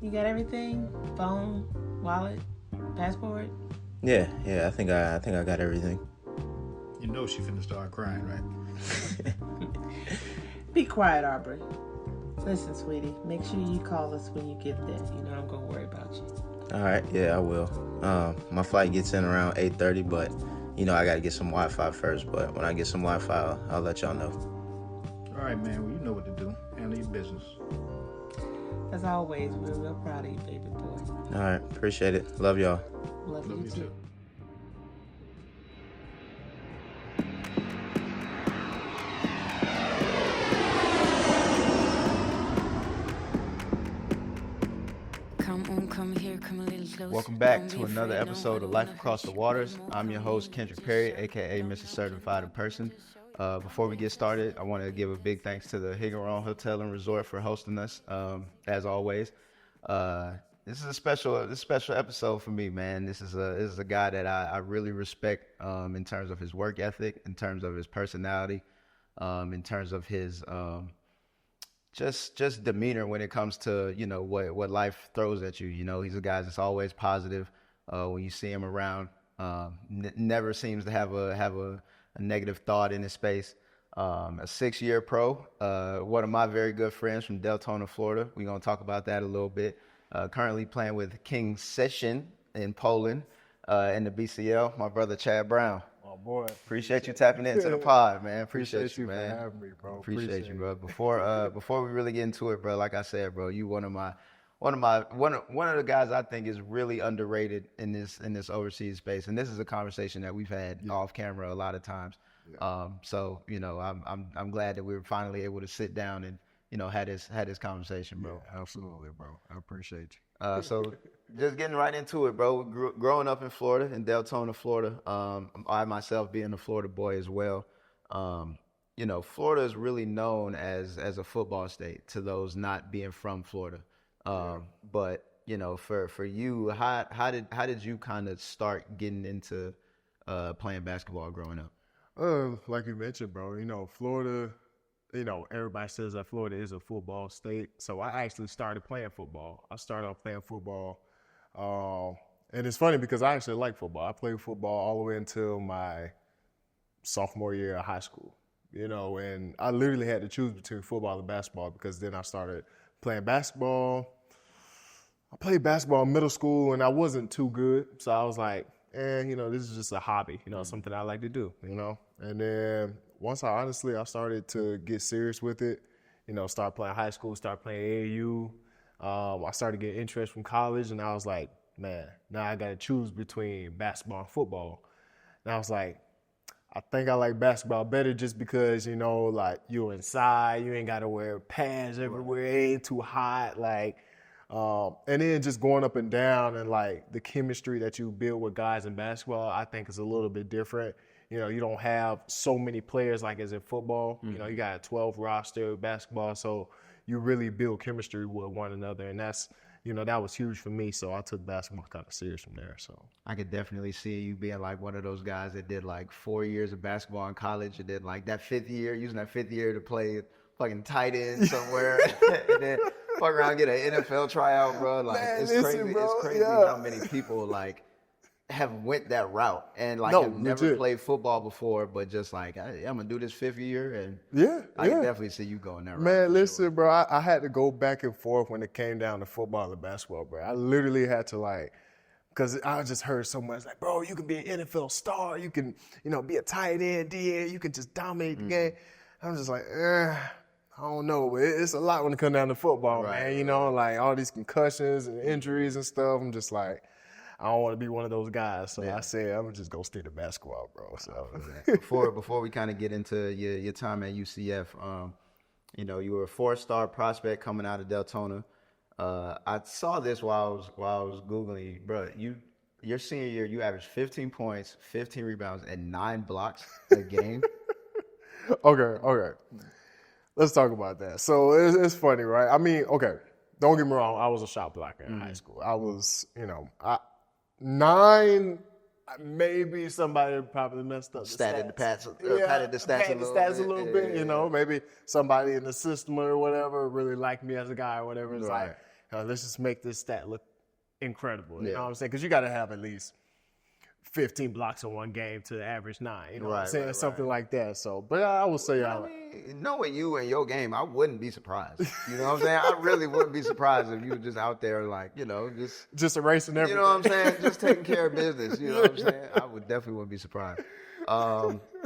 You got everything? Phone, wallet, passport? Yeah. I think I got everything. You know she finna start crying, right? Be quiet, Aubrey. Listen, sweetie, make sure you call us when you get there. You know I'm gonna worry about you. All right. Yeah, I will. My flight gets in around 8:30, but I gotta get some Wi-Fi first. But when I get some Wi-Fi, I'll let y'all know. All right, man. Well, you know what to do. Handle your business. As always, we're real proud of you, baby boy. All right. Appreciate it. Love y'all. Love you too. Welcome back to another episode of Life Across the Waters. I'm your host, Kendrick Perry, aka Mr. Certified in Person. Before we get started, I want to give a big thanks to the Higaron Hotel and Resort for hosting us, as always. This is a special episode for me, man. This is a guy that I really respect in terms of his work ethic, in terms of his personality, in terms of his just demeanor when it comes to what life throws at you. He's a guy that's always positive. When you see him around, never seems to have a negative thought in his space. A 6-year pro, one of my very good friends from Deltona, Florida. We're gonna talk about that a little bit. Currently playing with King Szcecen in Poland in the BCL. My brother Chad Brown. Oh boy, appreciate you tapping into the pod, man. Appreciate you, man. For having me, bro. Appreciate you, bro. Before we really get into it, bro, like I said, bro, you one of the guys I think is really underrated in this overseas space, and this is a conversation that we've had off camera a lot of times. Yeah. So I'm glad that we were finally able to sit down and had this conversation, bro. Yeah, absolutely, bro. I appreciate you. So just getting right into it, bro. Growing up in Florida, in Deltona, Florida, I myself being a Florida boy as well. Florida is really known as a football state to those not being from Florida. But for you, how did you kind of start getting into playing basketball growing up? Like you mentioned, bro. Florida. Everybody says that Florida is a football state. So I actually started playing football. I started off playing football. And it's funny because I actually like football. I played football all the way until my sophomore year of high school. And I literally had to choose between football and basketball because then I started playing basketball. I played basketball in middle school and I wasn't too good. So I was like, this is just a hobby, something I like to do, And then once I started to get serious with it, start playing high school, start playing AAU. I started getting interest from college, and I was like, man, now I got to choose between basketball and football. And I was like, I think I like basketball better just because, you're inside, you ain't got to wear pads everywhere, it ain't too hot, and then just going up and down and, the chemistry that you build with guys in basketball, I think is a little bit different. You don't have so many players like as in football. You got a 12 roster basketball, so you really build chemistry with one another, and that's that was huge for me. So I took basketball kind of serious from there. So I could definitely see you being like one of those guys that did 4 years of basketball in college and then that fifth year, using that fifth year to play fucking tight end somewhere, and then fuck around and get an NFL tryout, bro. It's crazy. Bro. It's crazy how many people have went that route and have never played football before, but just hey, I'm gonna do this fifth year, and I can definitely see you going that route. Man, listen, bro, I had to go back and forth when it came down to football and basketball, bro. I literally had to because I just heard so much bro, you can be an NFL star, you can be a tight end, DN, you can just dominate the game. I'm just I don't know, but it's a lot when it comes down to football, man. All these concussions and injuries and stuff. I'm just I don't want to be one of those guys. So I said, I'm going to just go stay to basketball, bro. So Before we kind of get into your time at UCF, you were a 4-star prospect coming out of Deltona. I saw this while I was Googling, bro. Your senior year, you averaged 15 points, 15 rebounds, and 9 blocks a game. Okay. Let's talk about that. So it's funny, right? I mean, okay, don't get me wrong. I was a shot blocker in high school. I was, 9, maybe somebody probably messed up the stats. Patted the stats a little bit. Maybe somebody in the system or whatever really liked me as a guy or whatever. It's let's just make this stat look incredible. You know what I'm saying? Because you got to have at least 15 blocks in one game to average 9. You know what I'm saying? Something like that. So, but I would say, knowing you and your game, I wouldn't be surprised. You know what I'm saying? I really wouldn't be surprised if you were just out there, like, you know, just erasing everything. You know what I'm saying? Just taking care of business. You know what I'm saying? I would definitely wouldn't be surprised.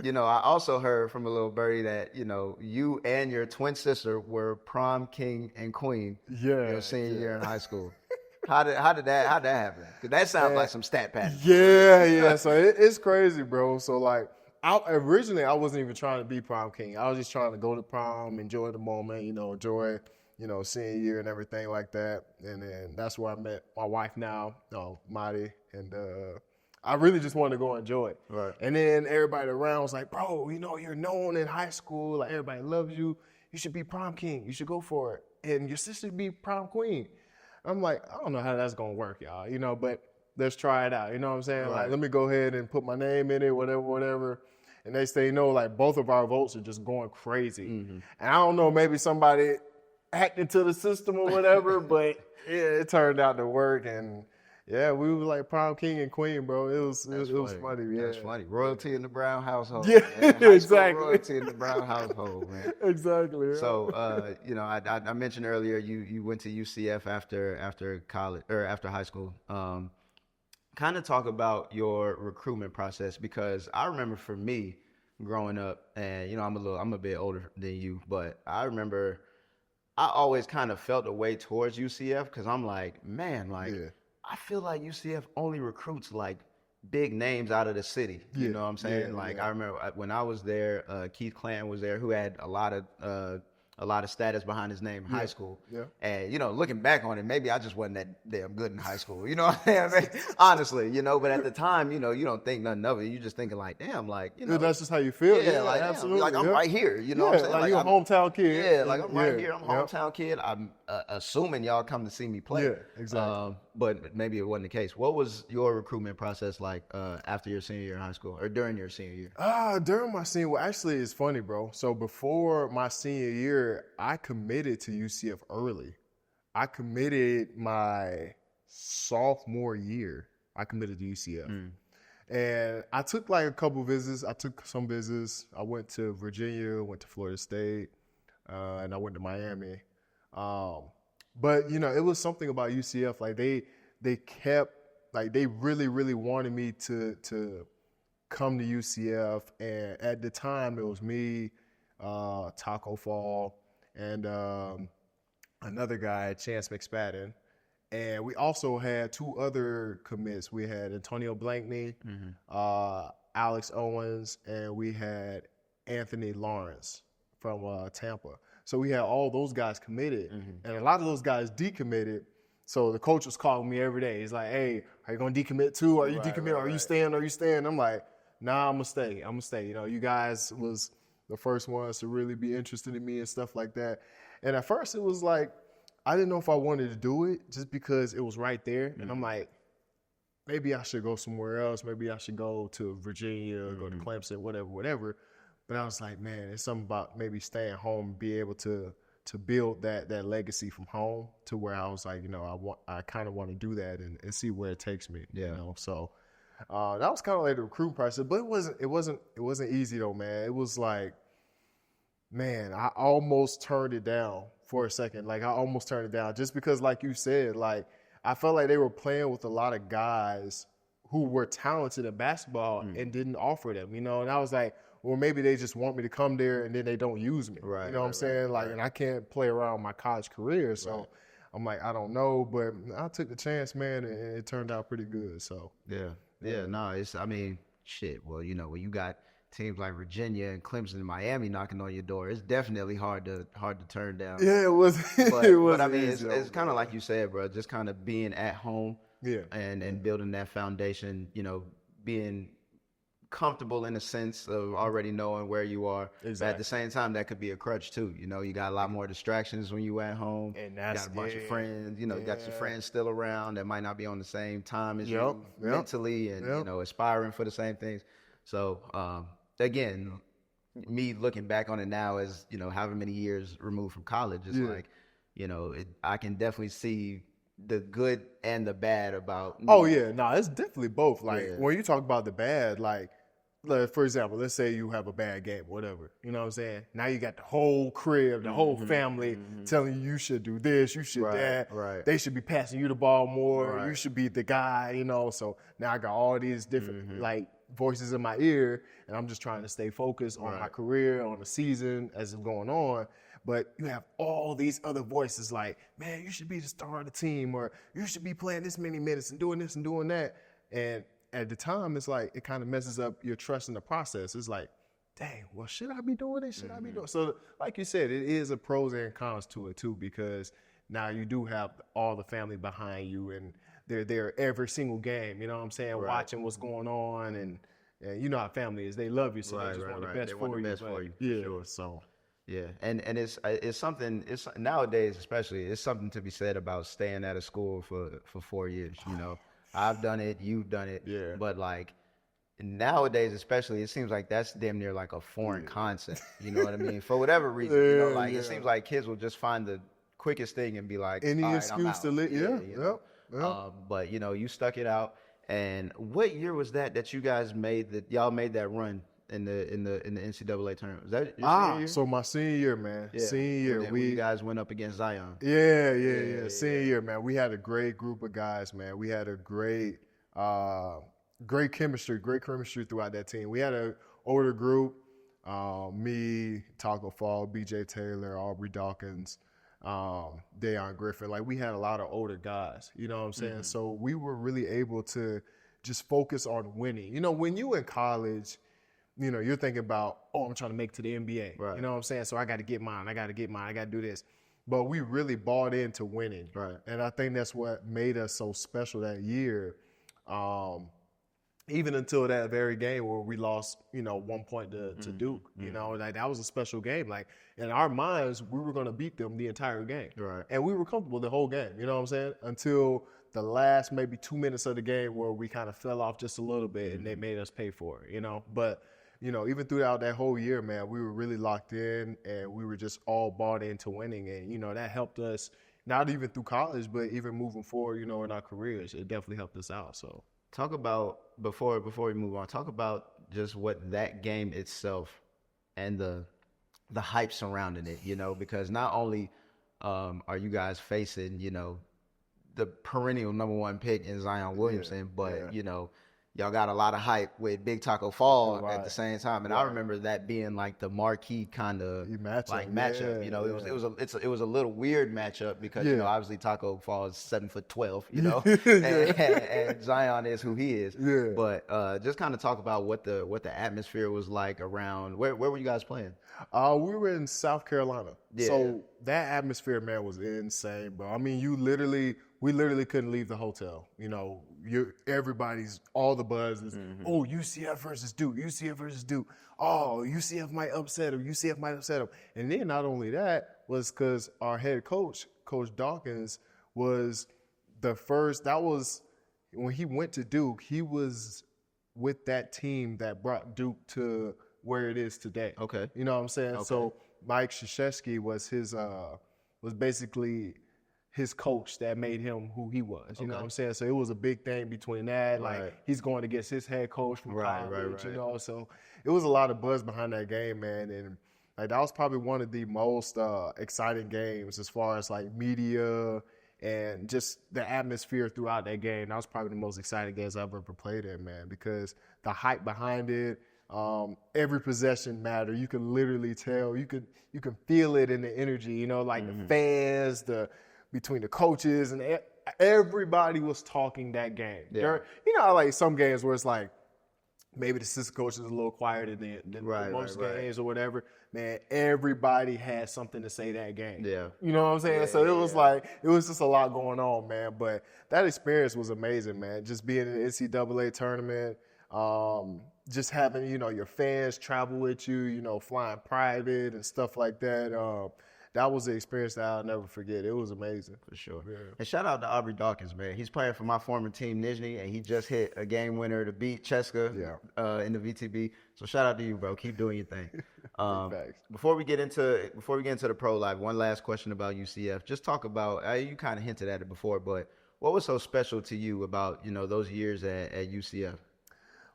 You know, I also heard from a little birdie that, you know, you and your twin sister were prom king and queen your senior year in high school. How did that happen? Because that sounds like some stat pattern. Yeah. So it's crazy, bro. So like, originally I wasn't even trying to be prom king. I was just trying to go to prom, enjoy the moment, you know, enjoy, you know, senior year and everything like that. And then that's where I met my wife now, Marty, and I really just wanted to go enjoy it. Right. And then everybody around was like, bro, you know, you're known in high school. Like, everybody loves you. You should be prom king. You should go for it. And your sister should be prom queen. I'm like, I don't know how that's going to work, y'all, you know, but let's try it out. You know what I'm saying? Right. Like, let me go ahead and put my name in it, whatever. And they say, no, like, both of our votes are just going crazy. Mm-hmm. And I don't know, maybe somebody hacked into the system or whatever, but yeah, it turned out to work. And yeah, we were like prom king and queen, bro. It was funny. Yeah. That's funny. Royalty in the Brown household. Yeah, man. exactly. Royalty in the Brown household, man. Exactly. Yeah. So, you know, I mentioned earlier you went to UCF after college or after high school. Kind of talk about your recruitment process, because I remember for me growing up, and you know, I'm a bit older than you, but I remember I always kind of felt a way towards UCF because I'm like, man, like. Yeah. I feel like UCF only recruits like big names out of the city. You know what I'm saying? I remember when I was there, Keith Clanton was there, who had a lot of status behind his name in high school. Yeah. And, you know, looking back on it, maybe I just wasn't that damn good in high school. You know what I'm saying? Honestly, you know, but at the time, you know, you don't think nothing of it. You're just thinking like, damn, like, you know. That's just how you feel. Yeah, like, absolutely. Like, I'm right here. You know what I'm saying? Like you're a hometown kid. Yeah, like I'm right here. I'm a hometown kid. I'm assuming y'all come to see me play. Yeah, exactly. But maybe it wasn't the case. What was your recruitment process like after your senior year in high school or during your senior year? During my senior, well, actually, it's funny, bro. So before my senior year, I committed to UCF early. I committed my sophomore year. I committed to UCF. And I took like a couple visits. I took some visits. I went to Virginia, went to Florida State, and I went to Miami. But, you know, it was something about UCF. Like, they kept, like, they really, really wanted me to come to UCF. And at the time, it was me, Taco Fall, and another guy, Chance McSpadden. And we also had 2 other commits. We had Antonio Blankney, Alex Owens, and we had Anthony Lawrence from Tampa. So we had all those guys committed, and a lot of those guys decommitted. So the coach was calling me every day. He's like, hey, are you going to decommit too? Are you decommitting? Are you staying? Are you staying? I'm like, nah, I'm going to stay. I'm going to stay. You know, you guys was the first ones to really be interested in me and stuff like that. And at first it was like, I didn't know if I wanted to do it just because it was right there. And I'm like, maybe I should go somewhere else. Maybe I should go to Virginia, go to Clemson, whatever. But I was like, man, it's something about maybe staying home and be able to build that legacy from home to where I was like, you know, I kind of want to do that and see where it takes me. Yeah. You know, so that was kind of like the recruiting process, but it wasn't easy though, man. It was like, man, I almost turned it down for a second. Like, I almost turned it down just because, like you said, like, I felt like they were playing with a lot of guys who were talented in basketball and didn't offer them, you know? And I was like, well, maybe they just want me to come there and then they don't use me. Right. You know what I'm saying? Like, and I can't play around my college career. So I'm like, I don't know. But I took the chance, man, and it turned out pretty good. So, I mean, shit. Well, you know, when you got teams like Virginia and Clemson and Miami knocking on your door, it's definitely hard to turn down. Yeah, it was. But I mean, it's kind of like you said, bro. Just kind of being at home, and building that foundation. You know, being comfortable in the sense of already knowing where you are. Exactly. But at the same time, that could be a crutch too. You know, you got a lot more distractions when you at home. And that's, you got a bunch of friends. You know, you got your friends still around that might not be on the same time as you mentally, and you know, aspiring for the same things. So again, me looking back on it now as, you know, however many years removed from college, it's like, I can definitely see the good and the bad about. Oh yeah, no, it's definitely both. Like Yeah. when you talk about the bad, like for example, let's say you have a bad game, whatever. You know what I'm saying? Now you got the whole crib, the whole family telling you should do this, you should that. Right. They should be passing you the ball more. Right. You should be the guy. So now I got all these different like voices in my ear, and I'm just trying to stay focused on my career, on the season as it's going on. But you have all these other voices like, man, you should be the star of the team, or you should be playing this many minutes and doing this and doing that. And at the time, it's like it kind of messes up your trust in the process. It's like, dang, well, should I be doing this? Should I be doing? So, like you said, it is a pros and cons to it too, because now you do have all the family behind you, and they're there every single game. You know what I'm saying? Right. Watching what's going on, and you know how family is. They love you, so they just want the best They for want the you. best for you, for Yeah, sure. so. Yeah, and it's something. It's nowadays, especially, it's something to be said about staying at a school for 4 years. I've done it, you've done it. Yeah. But like nowadays, especially, it seems like that's damn near like a foreign concept. You know what I mean? For whatever reason, it seems like kids will just find the quickest thing and be like, Any all right, excuse I'm out. to live. Yeah, you know? But you stuck it out. And what year was that you guys y'all made that run in the NCAA tournament? Was that your senior year? So my senior year, man. Yeah. Senior year, And then when you guys went up against Zion. Yeah. Senior year, man. We had a great group of guys, man. We had a great chemistry throughout that team. We had an older group, me, Taco Fall, BJ Taylor, Aubrey Dawkins, Deion Griffin. Like, we had a lot of older guys, you know what I'm saying? So we were really able to just focus on winning. When you in college, you're thinking about, I'm trying to make it to the NBA. Right. You know what I'm saying? So I got to get mine. I got to do this. But we really bought into winning. Right. And I think that's what made us so special that year. Even until that very game where we lost, 1 point to Duke. Like, that was a special game. Like, in our minds, we were going to beat them the entire game. Right. And we were comfortable the whole game. You know what I'm saying? Until the last maybe 2 minutes of the game where we kind of fell off just a little bit, and they made us pay for it. But even throughout that whole year, man, we were really locked in, and we were just all bought into winning. And, that helped us, not even through college, but even moving forward, in our careers. It definitely helped us out. So talk about, before we move on, talk about just what that game itself and the hype surrounding it, because not only are you guys facing, the perennial number one pick in Zion Williamson, but, y'all got a lot of hype with Big Taco Fall at the same time, and I remember that being like the marquee kind of matchup. It was a little weird matchup because obviously Taco Fall is 7'12", and Zion is who he is. Yeah. But just kind of talk about what the atmosphere was like around. Where were you guys playing? We were in South Carolina. Yeah. So that atmosphere, man, was insane, bro. I mean, we literally couldn't leave the hotel. Everybody's, all the buzz is, oh, UCF versus Duke, UCF versus Duke. Oh, UCF might upset him, UCF might upset him. And then not only that was because our head coach, Coach Dawkins, was the first, that was, when he went to Duke, he was with that team that brought Duke to where it is today. Okay. You know what I'm saying? Okay. So Mike Krzyzewski was was basically his coach that made him who he was. You know what I'm saying? So it was a big thing between that. Right. Like, he's going against his head coach from college, Right. So it was a lot of buzz behind that game, man. And like, that was probably one of the most exciting games as far as like media and just the atmosphere throughout that game. That was probably the most exciting games I've ever played in, man, because the hype behind it, every possession mattered. You could literally tell. You can feel it in the energy. Like the fans, between the coaches, and everybody was talking that game. Yeah. Like some games where it's like maybe the assistant coach is a little quieter than most games or whatever. Man, everybody had something to say that game. Yeah. You know what I'm saying? Yeah, So it was like, it was just a lot going on, man. But that experience was amazing, man. Just being in the NCAA tournament, just having, your fans travel with you, flying private and stuff like that. that was the experience that I'll never forget. It was amazing. For sure. Yeah. And shout out to Aubrey Dawkins, man. He's playing for my former team, Nizhny, and he just hit a game winner to beat Cheska in the VTB. So shout out to you, bro. Keep doing your thing. Before we get into the pro life, one last question about UCF. Just talk about, you kind of hinted at it before, but what was so special to you about, those years at UCF?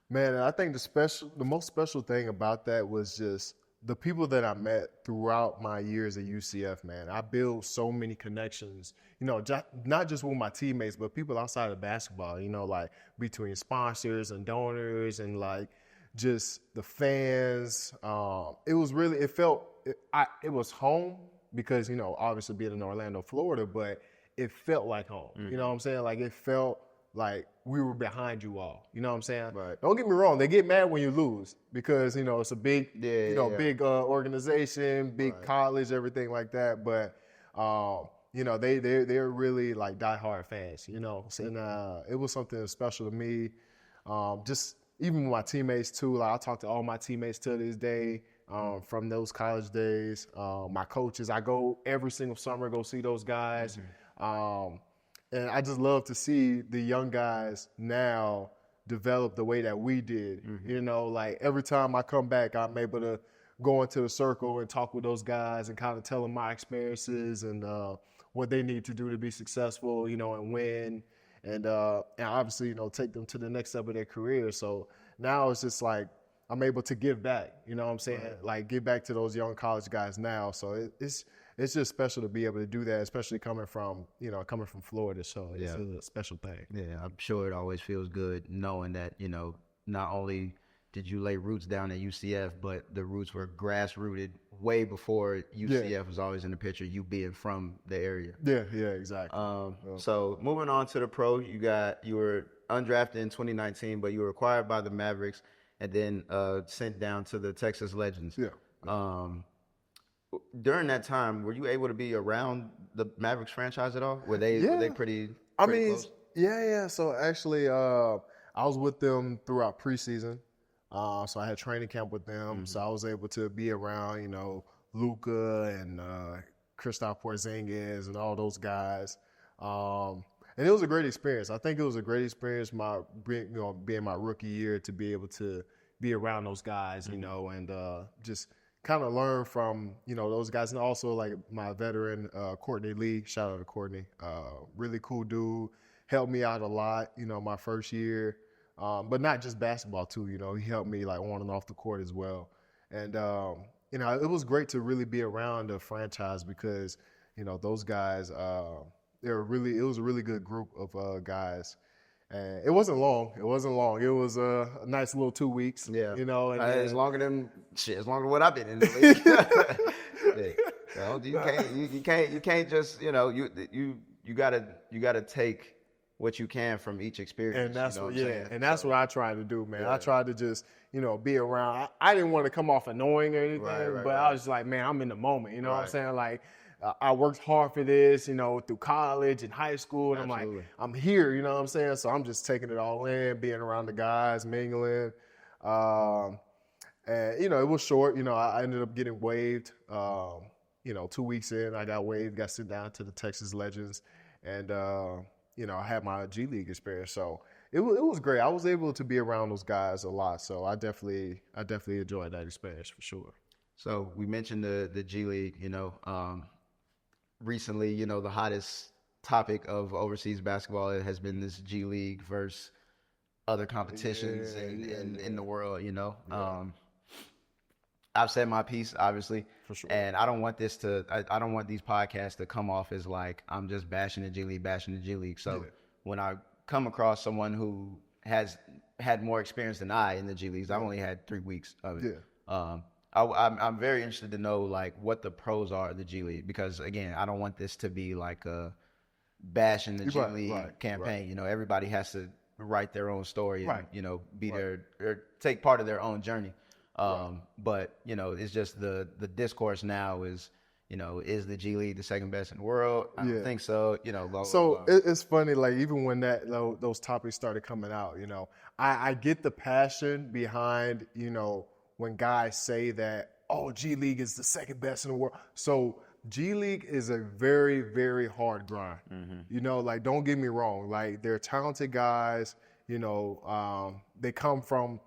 Man, I think the most special thing about that was just the people that I met throughout my years at UCF, man. I built so many connections, not just with my teammates, but people outside of basketball, like between sponsors and donors and like just the fans. It was home because, obviously being in Orlando, Florida, but it felt like home. Mm-hmm. You know what I'm saying? Like it felt like we were behind you all. You know what I'm saying? Right. Don't get me wrong. They get mad when you lose because, it's a big, big organization, big college, everything like that. But, they're really like diehard fans, and it was something special to me. Just even with my teammates too. Like I talk to all my teammates to this day from those college days. My coaches, I go every single summer, go see those guys. Mm-hmm. And I just love to see the young guys now develop the way that we did. Mm-hmm. Like every time I come back, I'm able to go into the circle and talk with those guys and kind of tell them my experiences and what they need to do to be successful, and win. And obviously, take them to the next step of their career. So now it's just like I'm able to give back, you know what I'm saying? Right. Like give back to those young college guys now. So it's just special to be able to do that, especially coming from Florida. So it's a special thing. Yeah, I'm sure it always feels good knowing that, not only did you lay roots down at UCF, but the roots were grass-rooted way before UCF was always in the picture, you being from the area. Yeah, exactly. So moving on to the pro, you were undrafted in 2019, but you were acquired by the Mavericks and then sent down to the Texas Legends. Yeah. During that time, were you able to be around the Mavericks franchise at all? Were they pretty close? Yeah. So actually, I was with them throughout preseason. So I had training camp with them. Mm-hmm. So I was able to be around, Luka and Kristaps Porzingis and all those guys. And it was a great experience. I think it was a great experience being my rookie year to be able to be around those guys, mm-hmm. And just kind of learn from, those guys. And also like my veteran, Courtney Lee, shout out to Courtney, really cool dude, helped me out a lot, my first year. But not just basketball too, he helped me like on and off the court as well. And, it was great to really be around a franchise because, those guys, it was a really good group of guys. And it wasn't long. It was a nice little 2 weeks. Yeah. And, as longer than what I've been in the league. You can't just, you gotta take what you can from each experience. And that's what I tried to do, man. Yeah. I tried to just, be around. I didn't want to come off annoying or anything, but I was like, man, I'm in the moment. You know what I'm saying? Like, I worked hard for this, through college and high school, and Absolutely. I'm like, I'm here, you know what I'm saying? So I'm just taking it all in, being around the guys, mingling. And, it was short. I ended up getting waived. 2 weeks in, I got waived, got sent down to the Texas Legends, and, I had my G League experience. So it was great. I was able to be around those guys a lot. So I definitely enjoyed that experience for sure. So we mentioned the G League, recently, the hottest topic of overseas basketball has been this G League versus other competitions in the world, Yeah. I've said my piece, obviously, for sure. And I don't want these podcasts to come off as like I'm just bashing the G League. So when I come across someone who has had more experience than I in the G Leagues, I've only had 3 weeks of it. Yeah. I'm very interested to know like what the pros are of the G League because again, I don't want this to be like a bashing the G League campaign. Right. Everybody has to write their own story and be there or take part of their own journey. But it's just the discourse now is is the G League the second best in the world? I don't think so. It's funny, like even when those topics started coming out, I get the passion behind when guys say that G League is the second best in the world. So G League is a very, very hard grind. You know, like, don't get me wrong. Like, they're talented guys. You know, they come from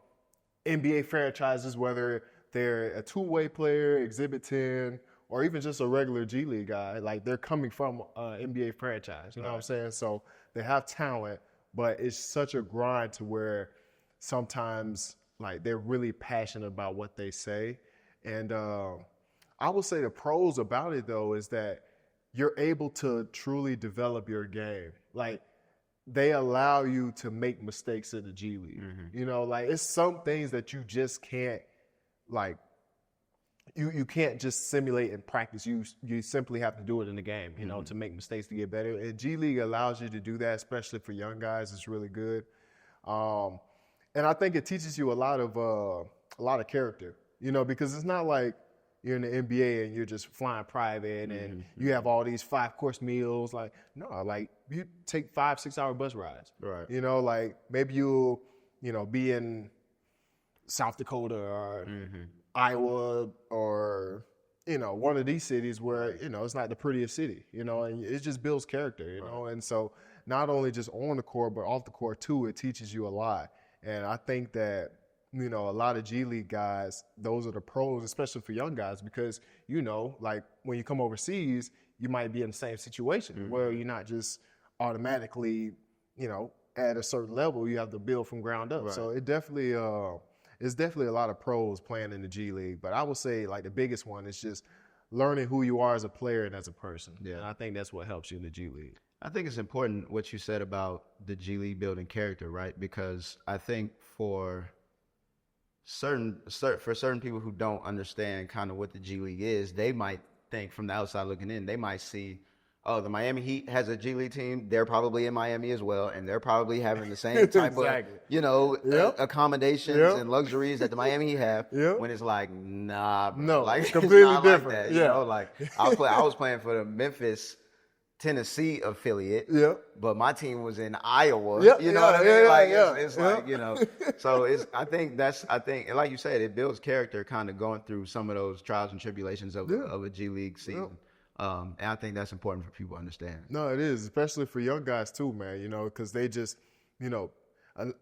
NBA franchises, whether they're a two-way player, Exhibit 10, or even just a regular G League guy. Like, they're coming from an NBA franchise. You know what I'm saying? So they have talent, but it's such a grind to where sometimes, like, they're really passionate about what they say. And I would say the pros about it, though, is that you're able to truly develop your game. Like, they allow you to make mistakes in the G League. You know, like, it's some things that you just can't, like, you can't just simulate and practice. You simply have to do it in the game, you know, to make mistakes to get better. And G League allows you to do that, especially for young guys. It's really good. And I think it teaches you a lot of character, you know, because it's not like you're in the NBA and you're just flying private and you have all these 5-course meals. Like, no, like, you take 5-6 hour bus rides. Right. You know, like, maybe you'll, you know, be in South Dakota or Iowa or, you know, one of these cities where, you know, it's not the prettiest city, you know, and it just builds character, you know. And so not only just on the court, but off the court too, it teaches you a lot. And I think that, you know, a lot of G League guys, those are the pros, especially for young guys, because, you know, like, when you come overseas, you might be in the same situation where you're not just automatically, you know, at a certain level. You have to build from ground up. Right. So it definitely, it's definitely a lot of pros playing in the G League. But I would say, like, the biggest one is just learning who you are as a player and as a person. Yeah. And I think that's what helps you in the G League. I think it's important what you said about the G League building character, right? Because I think for certain people who don't understand kind of what the G League is, they might think from the outside looking in, they might see, oh, the Miami Heat has a G League team. They're probably in Miami as well, and they're probably having the same type of, you know, accommodations and luxuries that the Miami Heat have. When it's like, nah, bro. No, like, completely it's not different. Like that, you know, like, I was playing for the Memphis, Tennessee affiliate, but my team was in Iowa. You know what I mean? Like, it's like, you know, so I think, and like you said, it builds character kind of going through some of those trials and tribulations of a G League season. And I think that's important for people to understand. No, it is, especially for young guys too, man, you know, because they just, you know,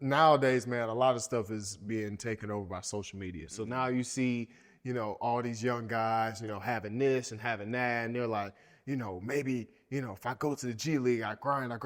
nowadays, man, a lot of stuff is being taken over by social media. So now you see, you know, all these young guys, you know, having this and having that, and they're like, you know, maybe, you know, if I go to the G League, I grind, I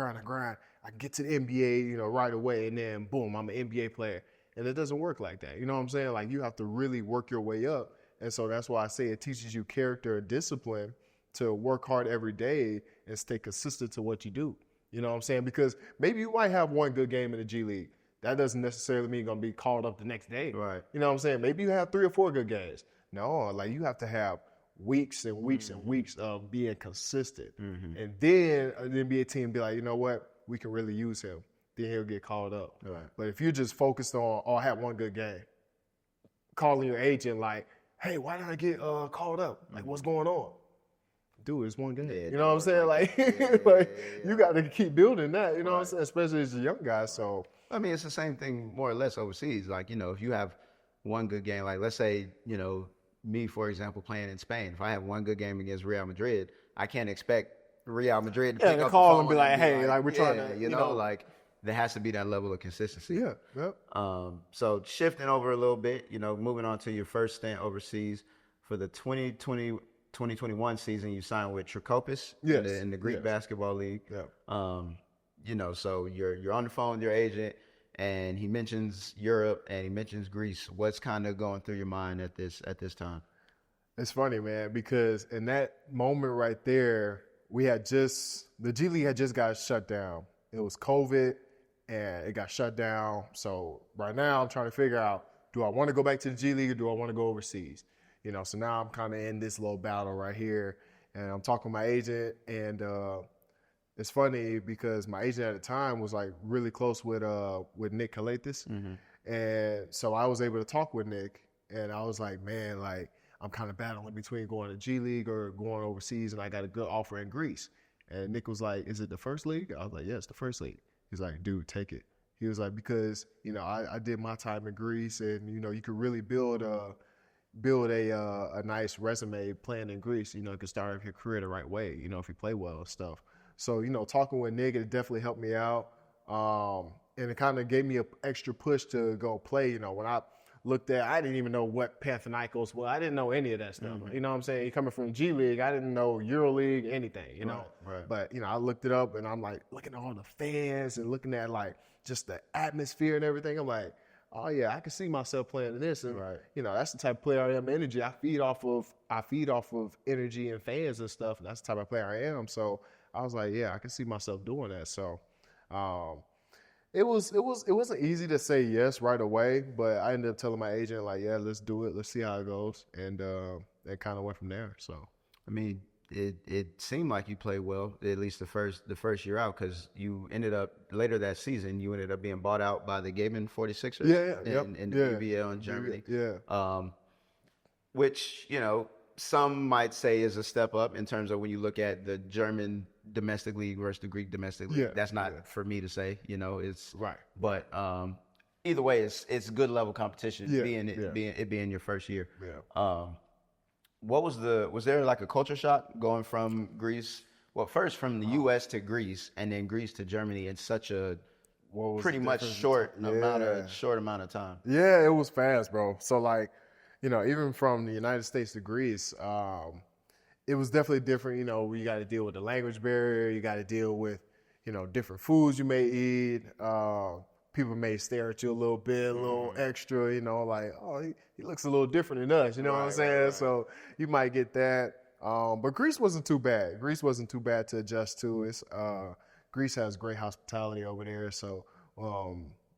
get to the NBA, you know, right away, and then boom, I'm an NBA player. And it doesn't work like that. You know what I'm saying? Like, you have to really work your way up. And so that's why I say it teaches you character and discipline to work hard every day and stay consistent to what you do. You know what I'm saying? Because maybe you might have one good game in the G League. That doesn't necessarily mean you're going to be called up the next day. Right. You know what I'm saying? Maybe you have 3 or 4 good games. No, like, you have to have weeks and weeks and weeks of being consistent. And then an NBA team be like, you know what? We can really use him. Then he'll get called up. Right. But if you're just focused on, oh, I had one good game, calling your agent like, hey, why did I get called up? Like, what's going on? Dude, it's one game. Yeah, you know what I'm saying? Like, you got to keep building that, you know what I'm saying? Especially as a young guy, so. I mean, it's the same thing more or less overseas. Like, you know, if you have one good game, like, let's say, you know, me, for example, playing in Spain, if I have one good game against Real Madrid, I can't expect Real Madrid to pick up call the and be like, hey, like, we're trying to, you know, like, there has to be that level of consistency. Yeah. So shifting over a little bit, you know, moving on to your first stint overseas for the 2021 season, you signed with Trikopis in the Greek Basketball League. You know, so you're on the phone with your agent, and he mentions Europe and he mentions Greece. What's kind of going through your mind at this time? It's funny, man, because in that moment right there, the G League had just got shut down. It was COVID, and it got shut down. So right now I'm trying to figure out, do I want to go back to the G League or do I want to go overseas? You know, so now I'm kind of in this little battle right here, and I'm talking to my agent, and it's funny because my agent at the time was like really close with Nick Kalatis, and so I was able to talk with Nick, and I was like, man, like, I'm kind of battling between going to G League or going overseas, and I got a good offer in Greece. And Nick was like, is it the first league? I was like, yeah, it's the first league. He's like, dude, take it. He was like, because, you know, I did my time in Greece, and, you know, you could really build build a nice resume playing in Greece. You know, you can start off your career the right way, you know, if you play well and stuff. So, you know, talking with Nick, it definitely helped me out. And it kind of gave me an extra push to go play. You know, when I looked at, I didn't even know what Panathinaikos was. I didn't know any of that stuff. You know what I'm saying? Coming from G League, I didn't know EuroLeague, anything, you know. Right. But, you know, I looked it up and I'm like looking at all the fans and looking at like just the atmosphere and everything. I'm like, oh yeah, I can see myself playing in this. And you know, that's the type of player I am. Energy. I feed off of energy and fans and stuff. And that's the type of player I am. So I was like, yeah, I can see myself doing that. So it wasn't easy to say yes right away, but I ended up telling my agent, like, yeah, let's do it. Let's see how it goes. And it kind of went from there. So I mean, it seemed like you played well, at least the first year out, because you ended up later that season. You ended up being bought out by the Gaiman 46ers in the BBL in Germany. Which, you know, some might say is a step up in terms of when you look at the German domestic league versus the Greek domestic league. That's not for me to say. You know, it's right. But either way, it's good level competition. Being your first year. Was there like a culture shock going from Greece? Well, first from the U.S. to Greece, and then Greece to Germany in such a pretty much short amount of time. Yeah, it was fast, bro. So like, you know, even from the United States to Greece, it was definitely different. You know, you got to deal with the language barrier. You got to deal with, you know, different foods you may eat. People may stare at you a little bit, a little extra, you know, like, oh, he looks a little different than us, you know what I'm saying? Right. So you might get that. But Greece wasn't too bad. Greece wasn't too bad to adjust to. Greece has great hospitality over there. So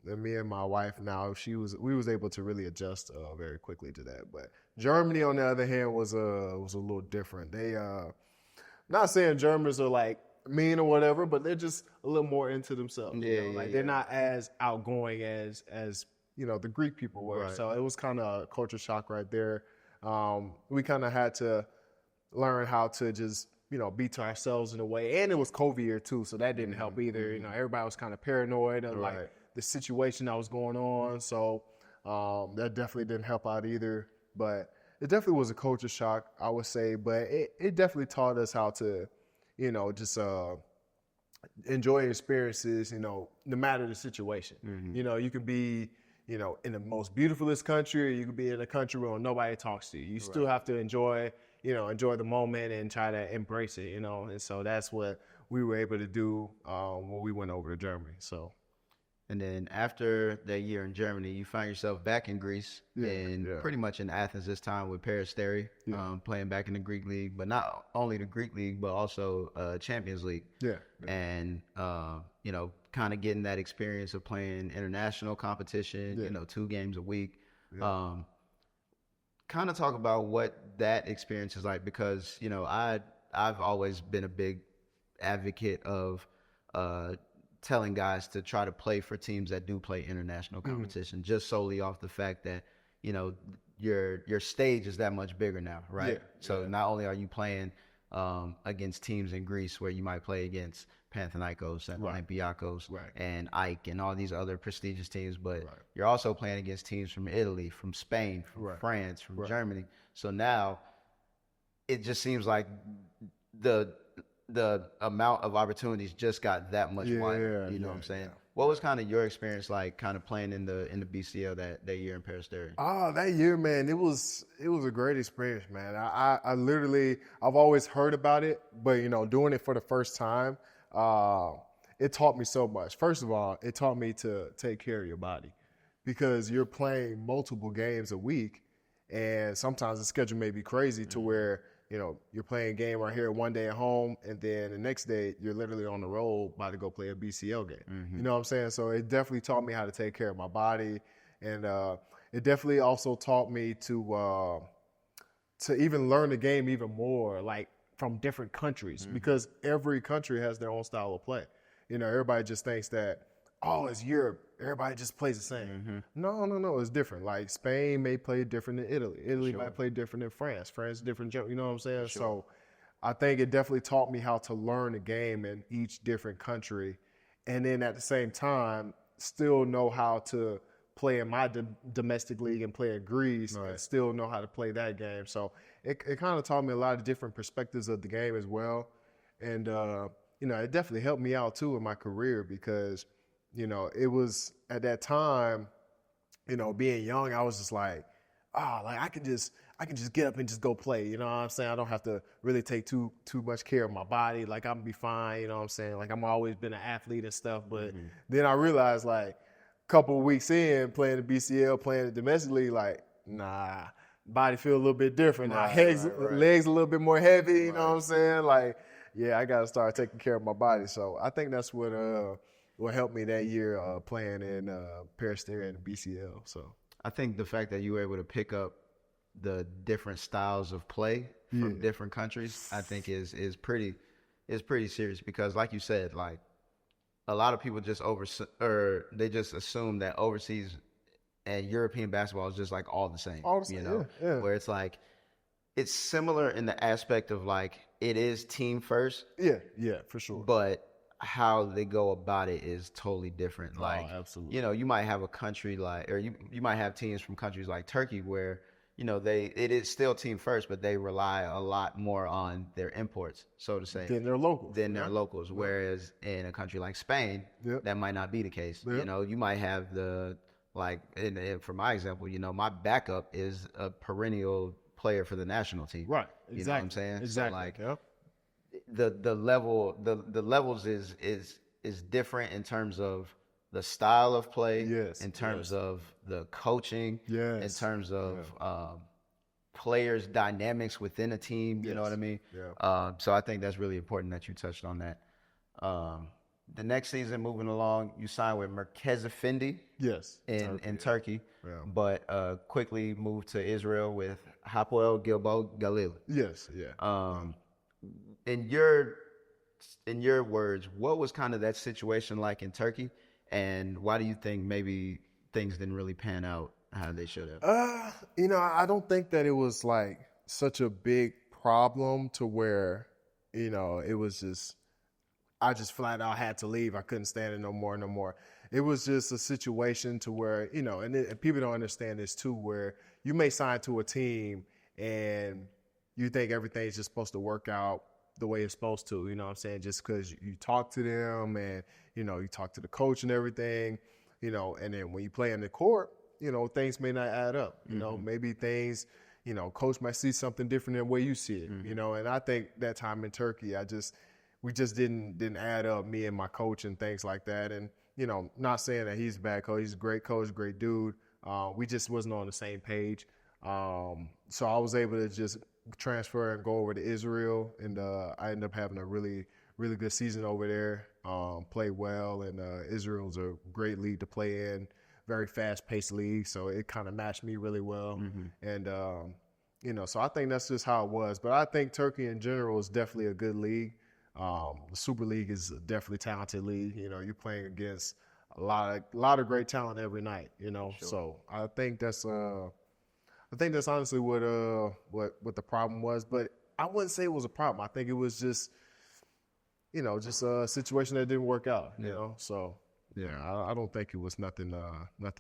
and me and my wife now, we was able to really adjust very quickly to that. But Germany, on the other hand, was a little different. They, not saying Germans are like mean or whatever, but they're just a little more into themselves. They're not as outgoing as you know the Greek people were. Right. So it was kind of a culture shock right there. We kind of had to learn how to just, you know, be to ourselves in a way. And it was COVID year too, so that didn't help either. You know, everybody was kind of paranoid of like the situation that was going on. So that definitely didn't help out either. But it definitely was a culture shock, I would say. But it definitely taught us how to, you know, just enjoy experiences, you know, no matter the situation. You know, you could be, you know, in the most beautifulest country, or you could be in a country where nobody talks to you. You still have to enjoy the moment and try to embrace it, you know. And so that's what we were able to do when we went over to Germany. So. And then after that year in Germany, you find yourself back in Greece pretty much in Athens this time with Peristeri, playing back in the Greek league, but not only the Greek league, but also Champions League. And, you know, kind of getting that experience of playing international competition, you know, 2 games a week. Kind of talk about what that experience is like, because, you know, I've always been a big advocate of telling guys to try to play for teams that do play international competition, just solely off the fact that, you know, your stage is that much bigger now, right? So not only are you playing against teams in Greece where you might play against Panathinaikos and Olympiacos and Ike and all these other prestigious teams, but you're also playing against teams from Italy, from Spain, from France, from Germany. So now it just seems like the amount of opportunities just got that much wider. You know what I'm saying? What was kind of your experience like, kind of playing in the BCL that year in Peristeri? That year, man, it was a great experience, man. I literally, I've always heard about it, but you know, doing it for the first time, it taught me so much. First of all, it taught me to take care of your body, because you're playing multiple games a week, and sometimes the schedule may be crazy to where, you know, you're playing a game right here one day at home, and then the next day you're literally on the road about to go play a BCL game. You know what I'm saying? So it definitely taught me how to take care of my body, and it definitely also taught me to even learn the game even more, like from different countries, because every country has their own style of play. You know, everybody just thinks that, oh, it's Europe, everybody just plays the same. No, it's different. Like Spain may play different than Italy. Italy might play different than France. France different, you know what I'm saying? So I think it definitely taught me how to learn the game in each different country, and then at the same time still know how to play in my domestic league and play in Greece and still know how to play that game. So it kind of taught me a lot of different perspectives of the game as well. And, it definitely helped me out too in my career because, it was at that time, being young, I was just like, I can just get up and just go play. You know what I'm saying? I don't have to really take too much care of my body. Like, I'm gonna be fine. You know what I'm saying? Like, I'm always been an athlete and stuff. But then I realized, like, a couple of weeks in playing the BCL, playing the domestic league, like, nah, body feel a little bit different. Legs a little bit more heavy. You know what I'm saying? Like, yeah, I got to start taking care of my body. So I think that's what helped me that year playing in Peristeri and the BCL. So I think the fact that you were able to pick up the different styles of play from different countries, I think is pretty serious because, like you said, like a lot of people just they just assume that overseas and European basketball is just like all the same. Where it's like it's similar in the aspect of like it is team first. Yeah, for sure. But how they go about it is totally different. Like, absolutely. You might have a country like, or you might have teams from countries like Turkey where, it is still team first, but they rely a lot more on their imports, so to say. Than their locals. Whereas in a country like Spain, that might not be the case. You might have for my example, my backup is a perennial player for the national team. Right. Exactly. You know what I'm saying? Exactly. So the levels is different in terms of the style of play, in terms of the coaching, in terms of players' dynamics within a team. You know what I mean? So I think that's really important that you touched on that. The next season, moving along, you signed with Merkez Efendi in Turkey, but quickly moved to Israel with Hapoel Gilboa Galil. In your words, what was kind of that situation like in Turkey, and why do you think maybe things didn't really pan out how they should have? I don't think that it was like such a big problem to where, it was just I just flat out had to leave. I couldn't stand it no more. It was just a situation to where, and people don't understand this too, where you may sign to a team and you think everything's just supposed to work out the way it's supposed to, you know what I'm saying? Just because you talk to them and, you talk to the coach and everything, and then when you play in the court, things may not add up. Maybe things, coach might see something different than the way you see it, and I think that time in Turkey, we just didn't add up, me and my coach and things like that. And, not saying that he's a bad coach, he's a great coach, great dude. We just wasn't on the same page. So I was able to just transfer and go over to Israel, and I ended up having a really, really good season over there. Played well, and Israel's a great league to play in, very fast-paced league, so it kind of matched me really well. And, so I think that's just how it was. But I think Turkey in general is definitely a good league. The Super League is a definitely talented league. You're playing against a lot of great talent every night, So I think that's honestly what the problem was, but I wouldn't say it was a problem. I think it was just a situation that didn't work out, So I don't think it was nothing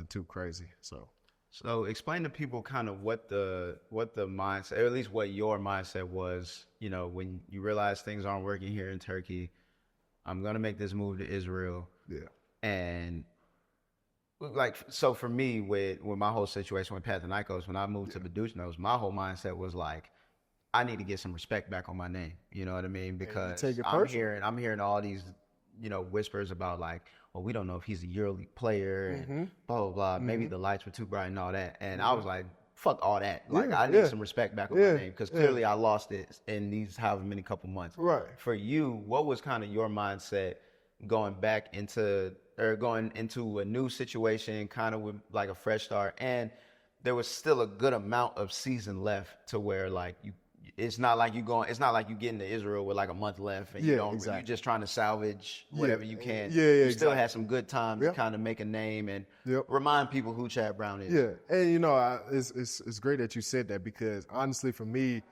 too crazy. So explain to people kind of what the mindset, or at least what your mindset was, when you realize things aren't working here in Turkey. I'm gonna make this move to Israel. And so for me, with my whole situation with Panathinaikos, when I moved to Baduchnos, my whole mindset was like, I need to get some respect back on my name. You know what I mean? Because I'm hearing all these, whispers about like, well, we don't know if he's a EuroLeague player and blah, blah, blah. Maybe the lights were too bright and all that. And I was like, fuck all that. Like, I need some respect back on my name because clearly I lost it in these however many couple months. Right. For you, what was kind of your mindset going into a new situation, kind of with like a fresh start? And there was still a good amount of season left to where like it's not like you getting to Israel with like a month left and you're just trying to salvage whatever you can. You still had some good time to kind of make a name and remind people who Chad Brown is. Yeah, and it's great that you said that, because honestly for me,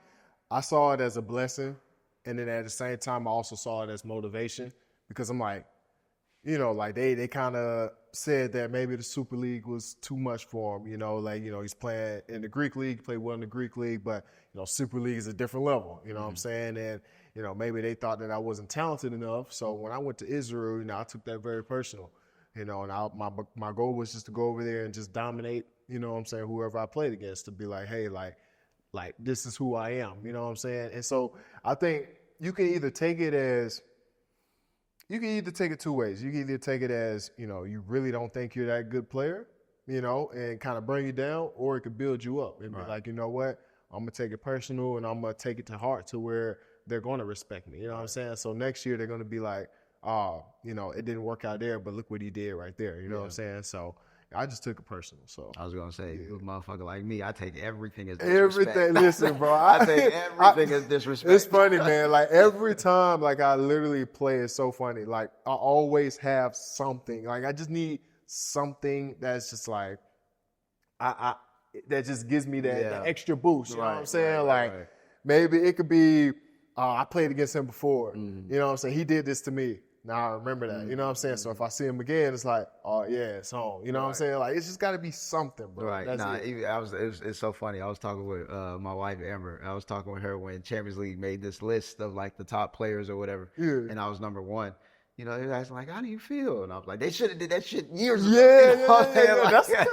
I saw it as a blessing, and then at the same time I also saw it as motivation, because I'm like, like they kind of said that maybe the Super League was too much for him. He's playing in the Greek League, played well in the Greek League, but Super League is a different level. You know what I'm saying? And maybe they thought that I wasn't talented enough. So when I went to Israel, I took that very personal. And my goal was just to go over there and just dominate. You know what I'm saying? Whoever I played against, to be like, hey, like this is who I am. You know what I'm saying? And so I think you can either take it two ways. You can either take it as, you really don't think you're that good player, and kind of bring you down, or it could build you up and be like, you know what, I'm going to take it personal and I'm going to take it to heart to where they're going to respect me. You know what I'm saying? So next year they're going to be like, it didn't work out there, but look what he did right there. You know what I'm saying? So I just took it personal. So I was gonna say, you motherfucker like me, I take everything as disrespect. Everything. Listen, bro, I take everything as disrespect. It's funny, man. Like every time, like I literally play, it's so funny. Like I always have something. Like I just need something that's just like, that just gives me that extra boost. You know what I'm saying? Maybe it could be, I played against him before. You know what I'm saying? He did this to me. Now I remember that. You know what I'm saying? So if I see him again, it's like, oh yeah, it's on. You know what I'm saying? Like it's just got to be something, bro. Right. That's it's so funny. I was talking with my wife Amber. I was talking with her when Champions League made this list of like the top players or whatever, and I was number one. They were asking like, how do you feel? And I was like, they should have did that shit years ago. Yeah.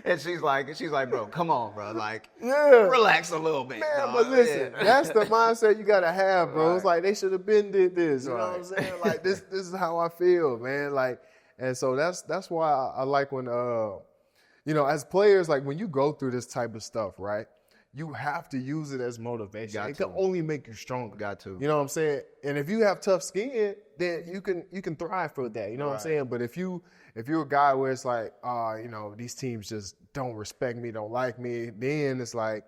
And she's like, bro, come on, bro. Like, relax a little bit. Man, but listen, that's the mindset you gotta have, bro. Right. It's like they should have been did this. You know what I'm saying? Like this is how I feel, man. Like, and so that's why I like when as players, like when you go through this type of stuff, right? You have to use it as motivation. It can only make you stronger. Got to. You know what I'm saying? And if you have tough skin, then you can thrive for that. You know what I'm saying? But if you're a guy where it's like, these teams just don't respect me, don't like me, then it's like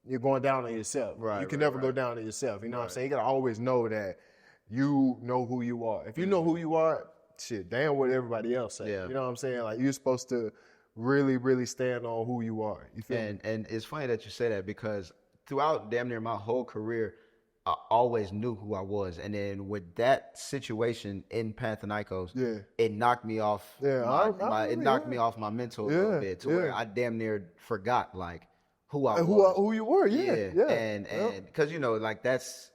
you're going down on yourself. Right. You can never go down on yourself. You know what I'm saying? You gotta always know that you know who you are. If you know who you are, shit, damn what everybody else say. Yeah. You know what I'm saying? Like you're supposed to really, really stand on who you are. You feel me? And it's funny that you say that because throughout damn near my whole career, I always knew who I was. And then with that situation in Panathinaikos, it knocked me off. It knocked me off my mental a little bit to where I damn near forgot like who I was. Who you were, And because like that's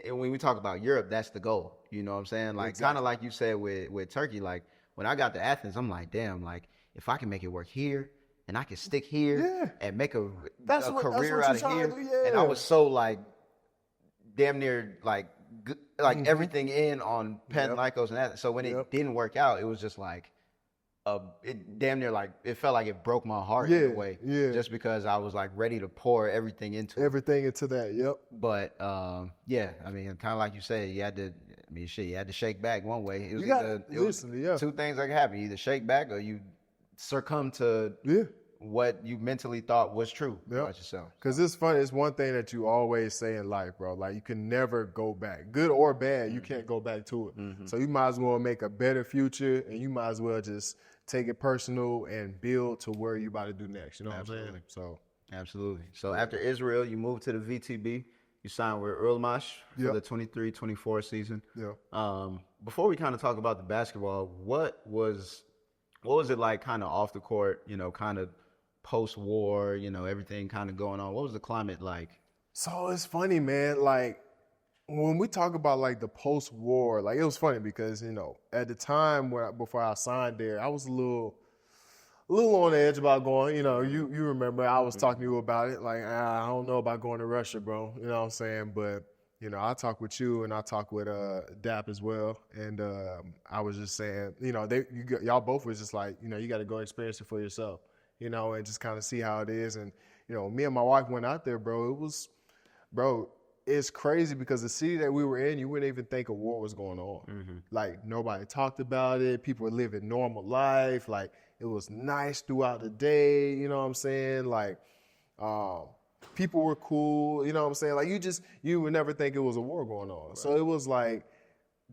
when we talk about Europe, that's the goal. You know what I'm saying? Like kind of like you said with Turkey. Like when I got to Athens, I'm like, damn, like if I can make it work here and I can stick here and make a career out of here, and I was so like damn near like everything in on Panathinaikos and Athens. So when it didn't work out, it was just like it damn near like it felt like it broke my heart in a way, just because I was like ready to pour everything into that. Yep. But I mean, kind of like you said, you had to. I mean, shit, you had to shake back one way. It was two things that could happen: you either shake back or you succumb to what you mentally thought was true about yourself. Because it's funny. It's one thing that you always say in life, bro. Like you can never go back, good or bad. You can't go back to it. So you might as well make a better future, and you might as well just take it personal and build to where you about to do next. You know what I'm saying? So absolutely. So after Israel, you moved to the VTB. You signed with Urlmash for the 23-24 season. Before we kind of talk about the basketball, what was it like kind of off the court, kind of post-war, everything kind of going on? What was the climate like? So it's funny, man. Like when we talk about like the post-war, like it was funny because, at the time before I signed there, I was a little on the edge about going. You remember I was talking to you about it. Like, I don't know about going to Russia, bro. You know what I'm saying? But, I talk with you and I talk with Dap as well. And I was just saying, y'all both was just like, you got to go experience it for yourself, and just kind of see how it is. And, me and my wife went out there, bro. It's crazy because the city that we were in, you wouldn't even think a war was going on. Like, nobody talked about it. People were living normal life. Like, it was nice throughout the day, you know what I'm saying? Like, people were cool, you know what I'm saying? Like, you would never think it was a war going on. Right. So it was like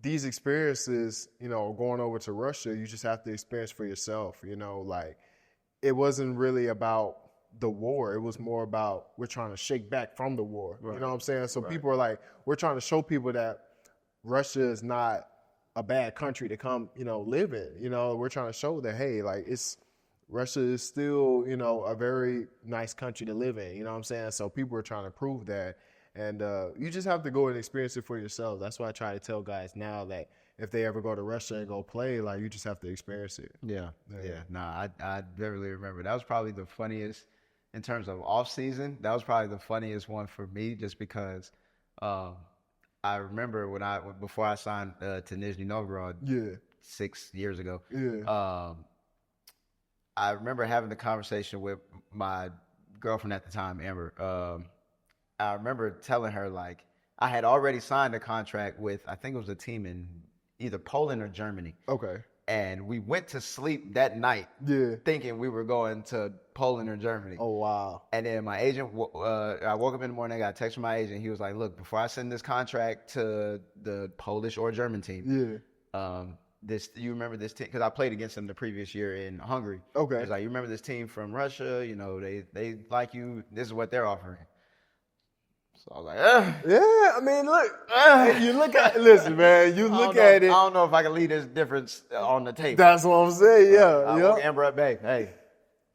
these experiences, going over to Russia, you just have to experience for yourself, like it wasn't really about the war. It was more about we're trying to shake back from the war, you know what I'm saying? So people are like, we're trying to show people that Russia is not a bad country to come, live in. We're trying to show that, hey, like Russia is still, a very nice country to live in. You know what I'm saying? So people are trying to prove that. And you just have to go and experience it for yourself. That's why I try to tell guys now that if they ever go to Russia and go play, like, you just have to experience it. Yeah. Nah, I vividly remember. That was probably the funniest in terms of off season. That was probably the funniest one for me, just because I remember before I signed to Nizhny Novgorod 6 years ago. Yeah. I remember having the conversation with my girlfriend at the time, Amber. I remember telling her, like, I had already signed a contract with, I think it was a team in either Poland or Germany. Okay. And we went to sleep that night thinking we were going to Poland or Germany. Oh, wow. And then my agent, I woke up in the morning, I got a text from my agent. He was like, look, before I send this contract to the Polish or German team, you remember this team? Because I played against them the previous year in Hungary. Okay. He's like, you remember this team from Russia? They like you. This is what they're offering. So I was like, yeah, I mean, look, you look at, listen, man, you look at it. I don't know if I can leave this difference on the table. That's what I'm saying, I woke Amber up, babe, hey,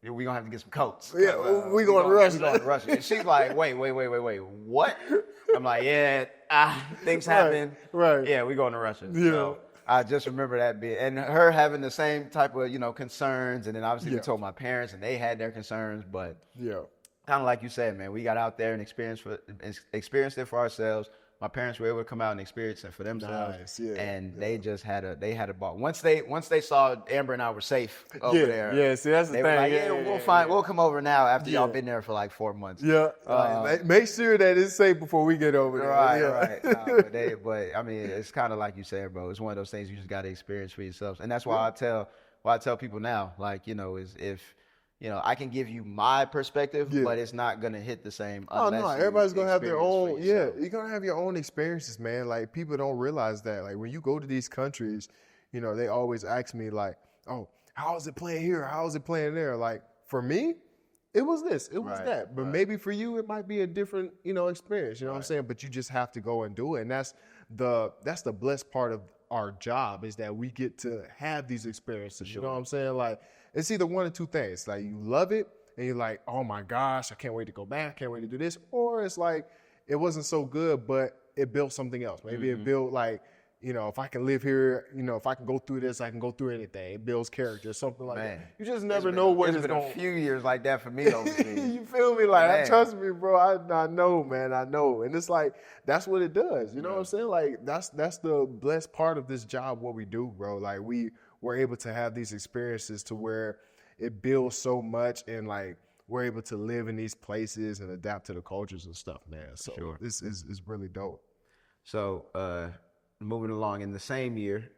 we going to have to get some coats. Yeah, we going to Russia. We going to Russia. And she's like, wait, what? I'm like, yeah, things happen. Right. Yeah, we going to Russia. Yeah. So I just remember that bit. And her having the same type of, concerns. And then obviously we told my parents and they had their concerns, but kind of like you said, man, we got out there and experienced it for ourselves. My parents were able to come out and experience it for themselves. Nice, yeah. And they just had a ball. Once they saw Amber and I were safe over there. Yeah, see, that's the thing. They were like, we'll come over now after y'all been there for like 4 months. Yeah. Make sure that it's safe before we get over there. Right. No, but I mean, it's kind of like you said, bro. It's one of those things you just got to experience for yourself. And that's why I tell people now, like, is if I can give you my perspective, but it's not going to hit the same. Everybody's going to have their own. Yeah, you're going to have your own experiences, man. Like, people don't realize that. Like, when you go to these countries, they always ask me, like, oh, how is it playing here? How is it playing there? Like, for me, it was this, it was that. But maybe for you, it might be a different, experience. You know what I'm saying? But you just have to go and do it. And that's the blessed part of our job, is that we get to have these experiences. You know what I'm saying? Like, it's either one of two things. Like, you love it and you're like, oh my gosh, I can't wait to go back. I can't wait to do this. Or it's like, it wasn't so good, but it built something else. Maybe it built, like, if I can live here, if I can go through this, I can go through anything. It builds character, something like that. You just never know what it's going to. It's been a few years like that for me, overseas. You feel me? Like, trust me, bro. I know, man. I know. And it's like, that's what it does. You know what I'm saying? Like, that's the blessed part of this job, what we do, bro. Like, we're able to have these experiences to where it builds so much, and like, we're able to live in these places and adapt to the cultures and stuff, man. So this is really dope. So moving along, in the same year,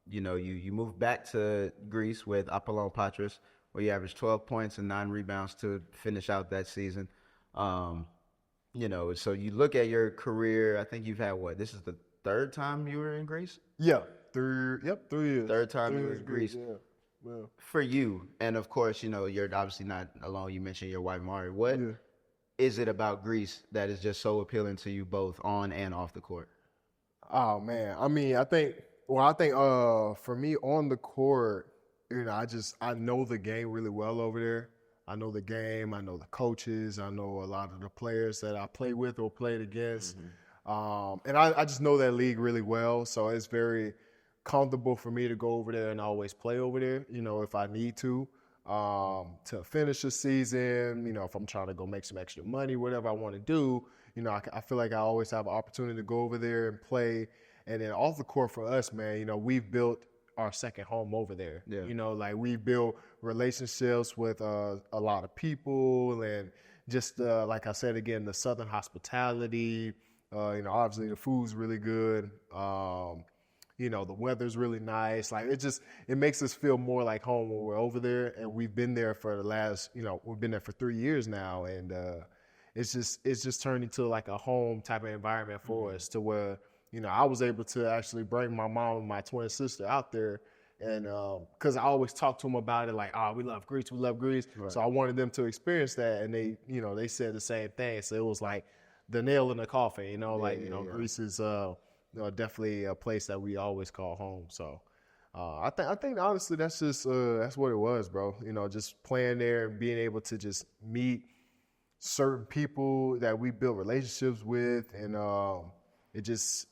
you moved back to Greece with Apollon Patras, where you averaged 12 points and 9 rebounds to finish out that season. So you look at your career, I think you've had this is the third time you were in Greece? Yeah. 3 years. Third time you were in Greece. Yeah. For you, and of course, you're obviously not alone. You mentioned your wife, Mari. What is it about Greece that is just so appealing to you both on and off the court? Oh, man. I mean, I think for me on the court, I know the game really well over there. I know the game. I know the coaches. I know a lot of the players that I play with or played against. And I just know that league really well. So it's very comfortable for me to go over there and always play over there, if I need to finish the season, if I'm trying to go make some extra money, whatever I want to do, I feel like I always have an opportunity to go over there and play. And then off the court for us, man, we've built our second home over there. Yeah. Like, we built relationships with a lot of people, and just like I said again, the Southern hospitality. Obviously the food's really good. The weather's really nice. Like, it makes us feel more like home when we're over there. And we've been there for the last, we've been there for 3 years now. And it's just turned into like a home type of environment for us, to where, I was able to actually bring my mom and my twin sister out there. And because I always talk to them about it, like, we love Greece. Right. So I wanted them to experience that. And they said the same thing. So it was like the nail in the coffin, Greece is definitely a place that we always call home. So I think honestly that's just that's what it was, bro. Just playing there and being able to just meet certain people that we built relationships with, and it just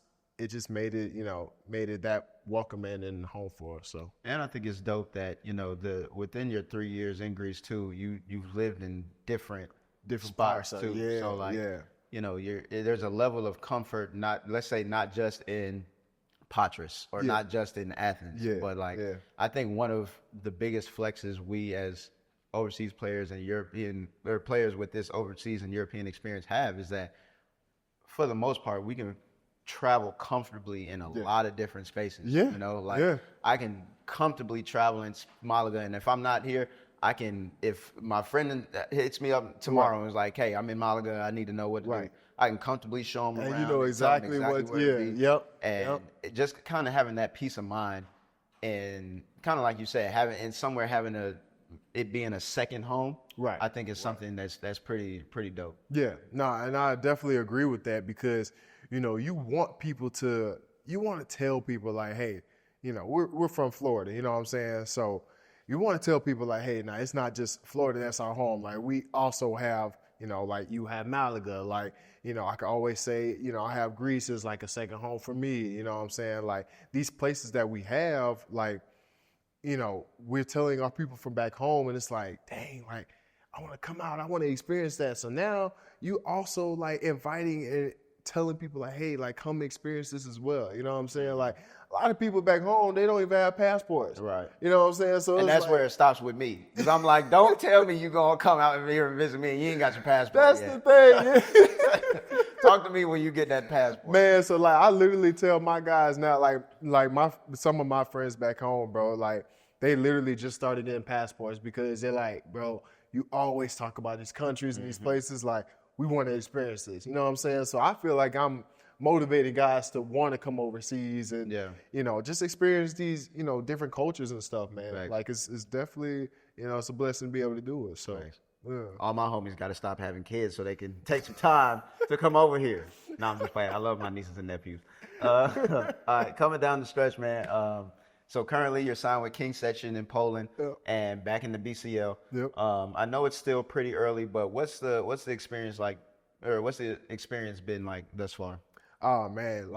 made it that welcoming and home for us. So, and I think it's dope that within your 3 years in Greece too, you've lived in different spots parts too. Yeah, so like, yeah. There's a level of comfort, not just in Patras or not just in Athens, but like I think one of the biggest flexes we as overseas players and European or players with this overseas and European experience have is that for the most part we can travel comfortably in a lot of different spaces. I can comfortably travel in Malaga, and if I'm not here, I can, if my friend hits me up tomorrow and is like, hey, I'm in Malaga, I need to know what to do, I can comfortably show them around. And you know exactly what, And just kind of having that peace of mind, and kind of like you said, having it being a second home, I think is something that's pretty dope. Yeah, no, and I definitely agree with that, because you want to tell people like, hey, we're from Florida, you know what I'm saying? So you want to tell people like, hey, now it's not just Florida that's our home. Like we also have, like you have Malaga, like, I can always say, I have Greece as like a second home for me. You know what I'm saying? Like these places that we have, like, we're telling our people from back home, and it's like, dang, like I want to come out, I want to experience that. So now you also like inviting and telling people like, hey, like come experience this as well. You know what I'm saying? Like a lot of people back home, they don't even have passports. Right. You know what I'm saying? So and that's like, where it stops with me. Because I'm like, don't tell me you're going to come out here and visit me and you ain't got your passport yet. The thing. Talk to me when you get that passport. Man, so like I literally tell my guys now, like some of my friends back home, bro, like they literally just started getting passports, because they're like, bro, you always talk about these countries and these places, like we want to experience this. You know what I'm saying? So I feel like I'm motivating guys to want to come overseas and, just experience these, different cultures and stuff, man. Right. Like it's definitely, it's a blessing to be able to do it. So all my homies got to stop having kids so they can take some time to come over here. No, I'm just playing. I love my nieces and nephews. All right, coming down the stretch, man. So currently you're signed with King Szcecen in Poland and back in the BCL. Yep. I know it's still pretty early, but what's the experience like, or what's the experience been like thus far? Oh man,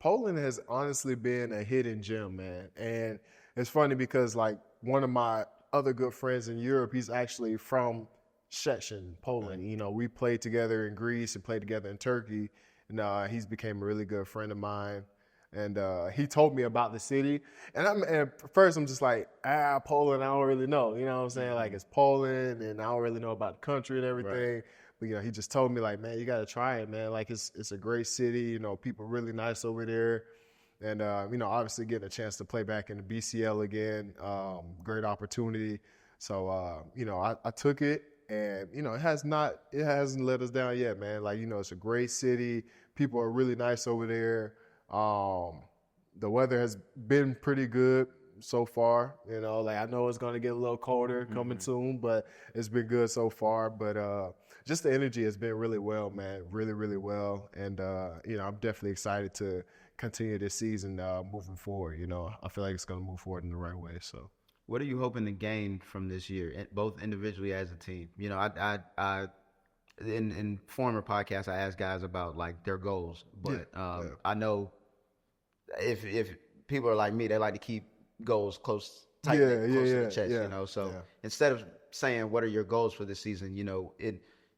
Poland has honestly been a hidden gem, man. And it's funny because like one of my other good friends in Europe, he's actually from Szcecen, Poland. Right. We played together in Greece and played together in Turkey, and he's became a really good friend of mine. And he told me about the city, and at first I'm just like, Poland, I don't really know. You know what I'm saying? Like it's Poland, and I don't really know about the country and everything. Right. But he just told me like, man, you got to try it, man. Like it's a great city. People really nice over there, and obviously getting a chance to play back in the BCL again, great opportunity. So I took it, and it hasn't let us down yet, man. Like it's a great city. People are really nice over there. The weather has been pretty good so far. Like I know it's gonna get a little colder coming soon, but it's been good so far. But just the energy has been really well, man. Really, really well. And I'm definitely excited to continue this season moving forward. I feel like it's gonna move forward in the right way. So, what are you hoping to gain from this year, both individually as a team? I in former podcasts I asked guys about like their goals, but I know if people are like me, they like to keep goals close to the chest, So instead of saying what are your goals for this season,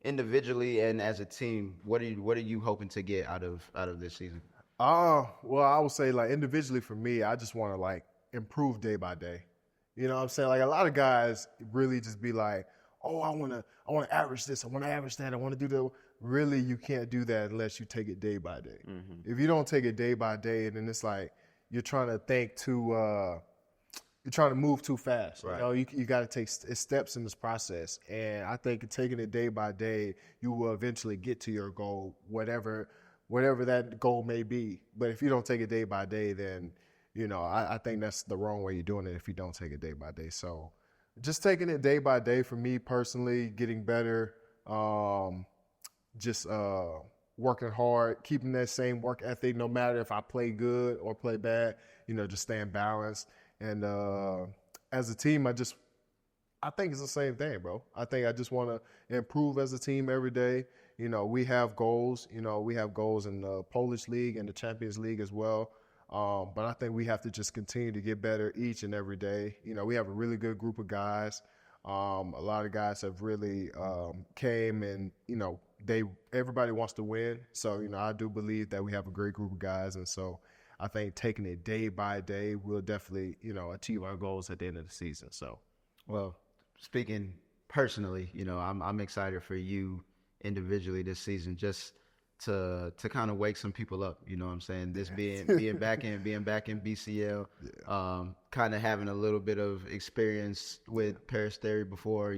individually and as a team, what are you hoping to get out of this season? Well, I would say like individually for me, I just want to like improve day by day. You know what I'm saying? Like a lot of guys really just be like, oh, I want to average this, I want to average that, I want to do that. Really, you can't do that unless you take it day by day. Mm-hmm. If you don't take it day by day, then it's like you're trying to you're trying to move too fast. Right. You got to take steps in this process. And I think taking it day by day, you will eventually get to your goal, whatever that goal may be. But if you don't take it day by day, then, I think that's the wrong way you're doing it if you don't take it day by day. So just taking it day by day for me personally, getting better, just working hard, keeping that same work ethic, no matter if I play good or play bad, just staying balanced. And as a team, I think it's the same thing, bro. I think I just want to improve as a team every day. We have goals. We have goals in the Polish League and the Champions League as well. But I think we have to just continue to get better each and every day. We have a really good group of guys. A lot of guys have really came and, everybody wants to win. So, I do believe that we have a great group of guys. And so I think taking it day by day, we'll definitely, achieve our goals at the end of the season. So, well, speaking personally, I'm excited for you individually this season, just to kind of wake some people up. You know what I'm saying? This being back in BCL, kind of having a little bit of experience with Peristeri before,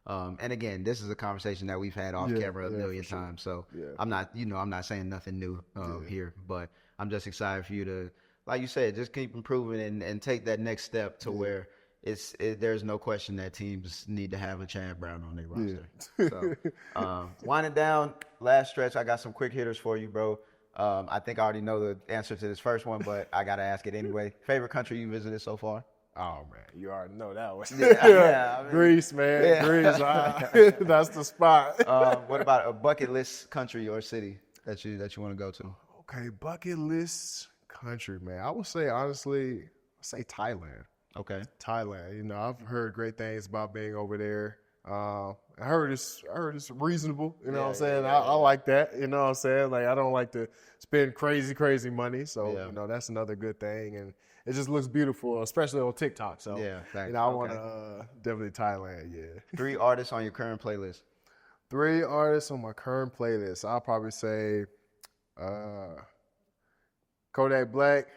and again, this is a conversation that we've had off camera a million times. So I'm not saying nothing new here, but I'm just excited for you to, like you said, just keep improving and take that next step to where there's no question that teams need to have a Chad Brown on their roster. So, winding down, last stretch, I got some quick hitters for you, bro. I think I already know the answer to this first one, but I got to ask it anyway. Favorite country you visited so far? Oh, man, you already know that one. I mean, Greece, man. Greece. That's the spot. What about a bucket list country or city that you want to go to? Okay, bucket list country, man. I would say, honestly, Thailand. Okay. Thailand. I've heard great things about being over there. I heard it's reasonable. You know what I'm saying? I like that. You know what I'm saying? Like, I don't like to spend crazy money. So, that's another good thing. And it just looks beautiful, especially on TikTok. So, I want to definitely Thailand, 3 artists on your current playlist. 3 artists on my current playlist. I'll probably say Kodak Black,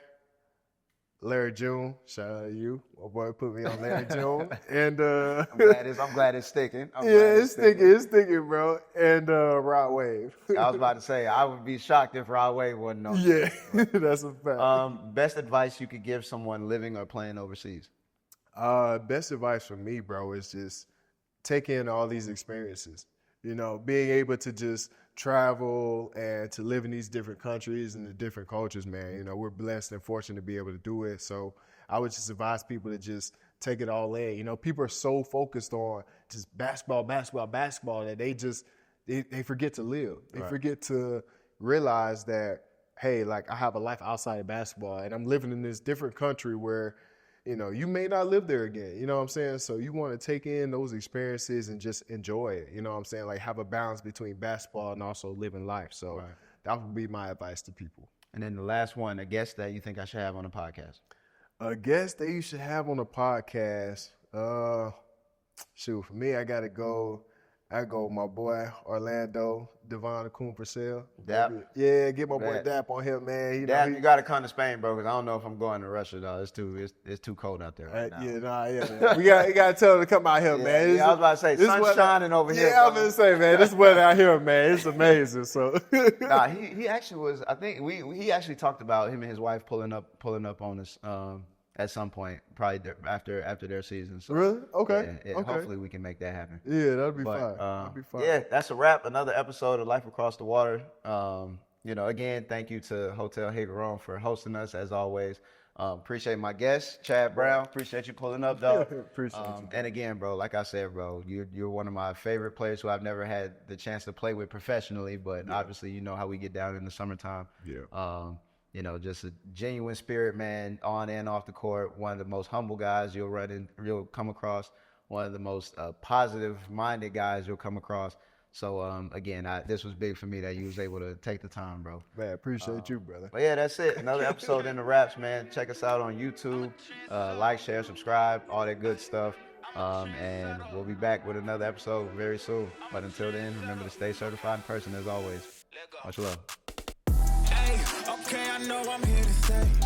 Larry June, shout out to you. My boy put me on Larry June. And I'm glad it's sticking. It's sticking, bro. And Rod Wave. I was about to say, I would be shocked if Rod Wave wasn't on. Yeah, that's a fact. Best advice you could give someone living or playing overseas? Best advice for me, bro, is just take in all these experiences. Being able to just travel and to live in these different countries and the different cultures, man. We're blessed and fortunate to be able to do it. So I would just advise people to just take it all in. People are so focused on just basketball that they forget to live. They forget to realize that, hey, like, I have a life outside of basketball and I'm living in this different country where you may not live there again. You know what I'm saying? So you want to take in those experiences and just enjoy it. You know what I'm saying? Like, have a balance between basketball and also living life. So that would be my advice to people. And then the last one, a guest that you think I should have on the podcast. A guest that you should have on the podcast. For me, I got to go. I go with my boy Orlando Devon Akun Purcell. Dap? Yeah, get my boy Dap on him, man. Dap, you got to come to Spain, bro, because I don't know if I'm going to Russia, though. It's too cold out there right now. Man. We got to tell him to come out here, man. I was about to say, sun's shining over here. Yeah, I was going to say, man, this weather out here, man, it's amazing. So Nah, he actually was, I think, he actually talked about him and his wife pulling up on us at some point, probably after their season. So, really? Okay. Yeah, hopefully we can make that happen. Yeah, that'd be fine. Yeah, that's a wrap. Another episode of Life Across the Water. Again, thank you to Hotel Higueron for hosting us as always. Appreciate my guest, Chad Brown. Appreciate you pulling up, though. Appreciate you. And again, bro, like I said, bro, you're one of my favorite players who I've never had the chance to play with professionally, but obviously you know how we get down in the summertime. Yeah. Just a genuine spirit, man, on and off the court. One of the most humble guys you'll come across. One of the most positive-minded guys you'll come across. So, again, this was big for me that you was able to take the time, bro. Man, appreciate you, brother. But, yeah, that's it. Another episode in the Wraps, man. Check us out on YouTube. Like, share, subscribe, all that good stuff. And we'll be back with another episode very soon. But until then, remember to stay certified in person as always. Much love. Okay, I know I'm here to stay.